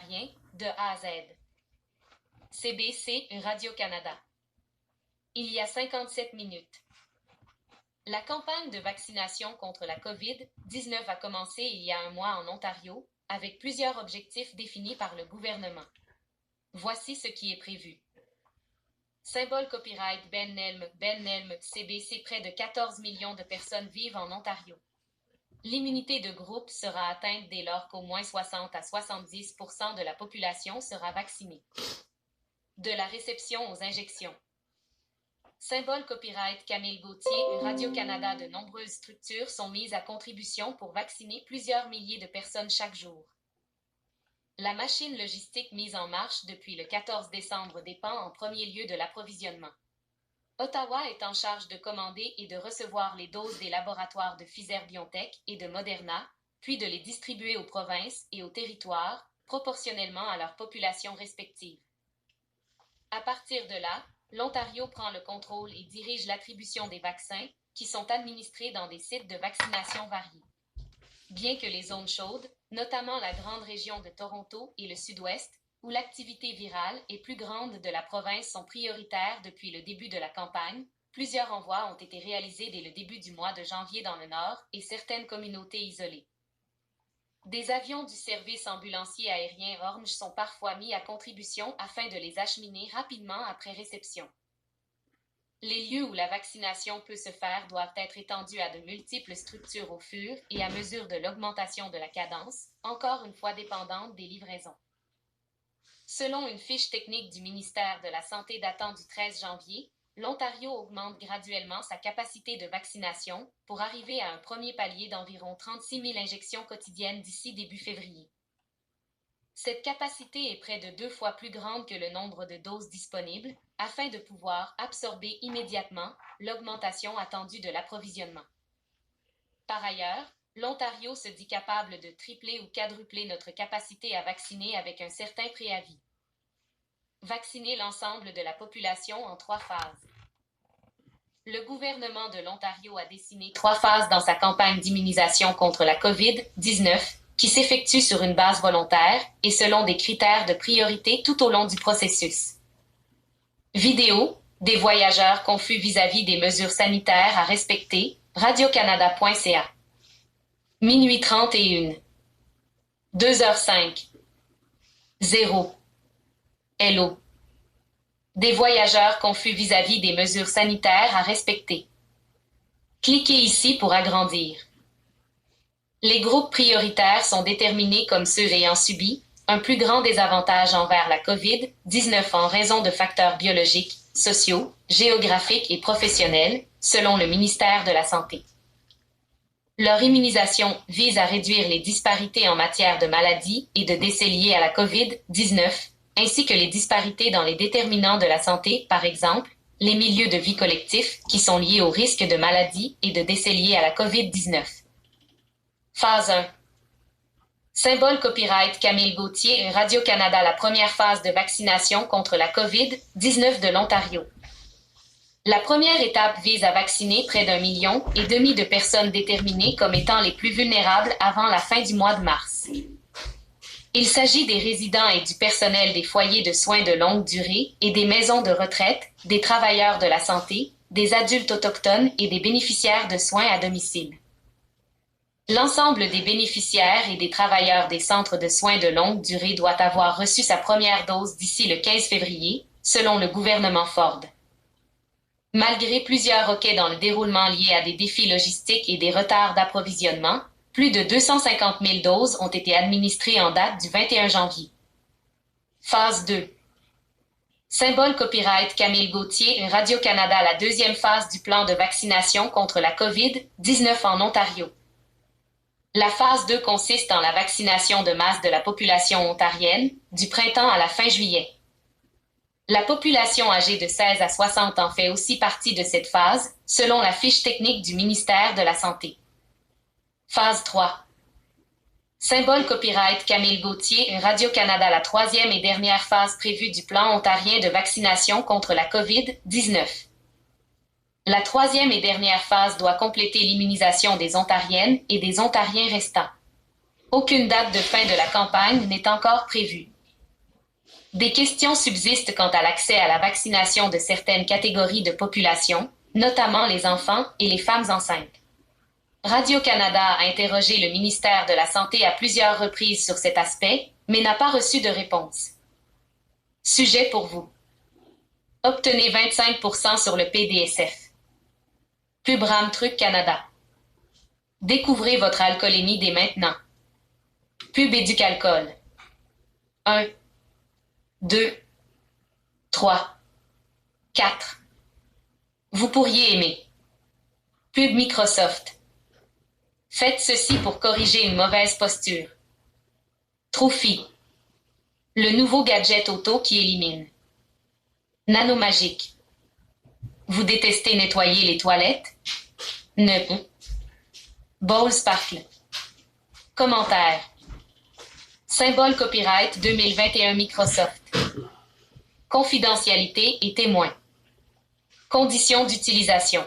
ontariens, de A à Z. CBC Radio-Canada. Il y a 57 minutes. La campagne de vaccination contre la COVID-19 a commencé il y a un mois en Ontario, avec plusieurs objectifs définis par le gouvernement. Voici ce qui est prévu. Symbole copyright Ben Nelm, CBC. Près de 14 millions de personnes vivent en Ontario. L'immunité de groupe sera atteinte dès lors qu'au moins 60 à 70% de la population sera vaccinée. De la réception aux injections. Symbole copyright Camille Gauthier, Radio-Canada. De nombreuses structures sont mises à contribution pour vacciner plusieurs milliers de personnes chaque jour. La machine logistique mise en marche depuis le 14 décembre dépend en premier lieu de l'approvisionnement. Ottawa est en charge de commander et de recevoir les doses des laboratoires de Pfizer-BioNTech et de Moderna, puis de les distribuer aux provinces et aux territoires, proportionnellement à leur population respective. À partir de là, l'Ontario prend le contrôle et dirige l'attribution des vaccins, qui sont administrés dans des sites de vaccination variés. Bien que les zones chaudes, notamment la grande région de Toronto et le sud-ouest, où l'activité virale est plus grande de la province, sont prioritaires depuis le début de la campagne, plusieurs envois ont été réalisés dès le début du mois de janvier dans le nord et certaines communautés isolées. Des avions du service ambulancier aérien Orange sont parfois mis à contribution afin de les acheminer rapidement après réception. Les lieux où la vaccination peut se faire doivent être étendus à de multiples structures au fur et à mesure de l'augmentation de la cadence, encore une fois dépendante des livraisons. Selon une fiche technique du ministère de la Santé datant du 13 janvier, l'Ontario augmente graduellement sa capacité de vaccination pour arriver à un premier palier d'environ 36 000 injections quotidiennes d'ici début février. Cette capacité est près de 2 fois plus grande que le nombre de doses disponibles, afin de pouvoir absorber immédiatement l'augmentation attendue de l'approvisionnement. Par ailleurs, l'Ontario se dit capable de tripler ou quadrupler notre capacité à vacciner avec un certain préavis. Vacciner l'ensemble de la population en 3 phases. Le gouvernement de l'Ontario a dessiné 3 phases dans sa campagne d'immunisation contre la COVID-19, qui s'effectue sur une base volontaire et selon des critères de priorité tout au long du processus. Vidéo, des voyageurs confus vis-à-vis des mesures sanitaires à respecter, radiocanada.ca. Minuit 31. 2h05. 0. Hello. Des voyageurs confus vis-à-vis des mesures sanitaires à respecter. Cliquez ici pour agrandir. Les groupes prioritaires sont déterminés comme ceux ayant subi un plus grand désavantage envers la COVID-19 en raison de facteurs biologiques, sociaux, géographiques et professionnels, selon le ministère de la Santé. Leur immunisation vise à réduire les disparités en matière de maladies et de décès liés à la COVID-19, ainsi que les disparités dans les déterminants de la santé, par exemple, les milieux de vie collectifs qui sont liés au risque de maladies et de décès liés à la COVID-19. Phase 1. Symbole copyright Camille Gauthier, Radio-Canada. La première phase de vaccination contre la COVID-19 de l'Ontario. La première étape vise à vacciner près d'1,5 million de personnes déterminées comme étant les plus vulnérables avant la fin du mois de mars. Il s'agit des résidents et du personnel des foyers de soins de longue durée et des maisons de retraite, des travailleurs de la santé, des adultes autochtones et des bénéficiaires de soins à domicile. L'ensemble des bénéficiaires et des travailleurs des centres de soins de longue durée doit avoir reçu sa première dose d'ici le 15 février, selon le gouvernement Ford. Malgré plusieurs hoquets dans le déroulement liés à des défis logistiques et des retards d'approvisionnement, plus de 250 000 doses ont été administrées en date du 21 janvier. Phase 2. Symbole copyright Camille Gauthier, Radio-Canada. La deuxième phase du plan de vaccination contre la COVID-19 en Ontario. La phase 2 consiste en la vaccination de masse de la population ontarienne, du printemps à la fin juillet. La population âgée de 16 à 60 ans fait aussi partie de cette phase, selon la fiche technique du ministère de la Santé. Phase 3. Symbole copyright Camille Gauthier, Radio-Canada. La troisième et dernière phase prévue du plan ontarien de vaccination contre la COVID-19. La troisième et dernière phase doit compléter l'immunisation des Ontariennes et des Ontariens restants. Aucune date de fin de la campagne n'est encore prévue. Des questions subsistent quant à l'accès à la vaccination de certaines catégories de population, notamment les enfants et les femmes enceintes. Radio-Canada a interrogé le ministère de la Santé à plusieurs reprises sur cet aspect, mais n'a pas reçu de réponse. Sujet pour vous. Obtenez 25% sur le PDSF. Pub Ram Truc Canada. Découvrez votre alcoolémie dès maintenant. Pub Éducalcool. 1, 2, 3, 4. Vous pourriez aimer. Pub Microsoft. Faites ceci pour corriger une mauvaise posture. Trophy. Le nouveau gadget auto qui élimine. Nanomagique. Vous détestez nettoyer les toilettes? Ne. Bowl Sparkle. Commentaire. Symbole copyright 2021 Microsoft. Confidentialité et témoin. Conditions d'utilisation.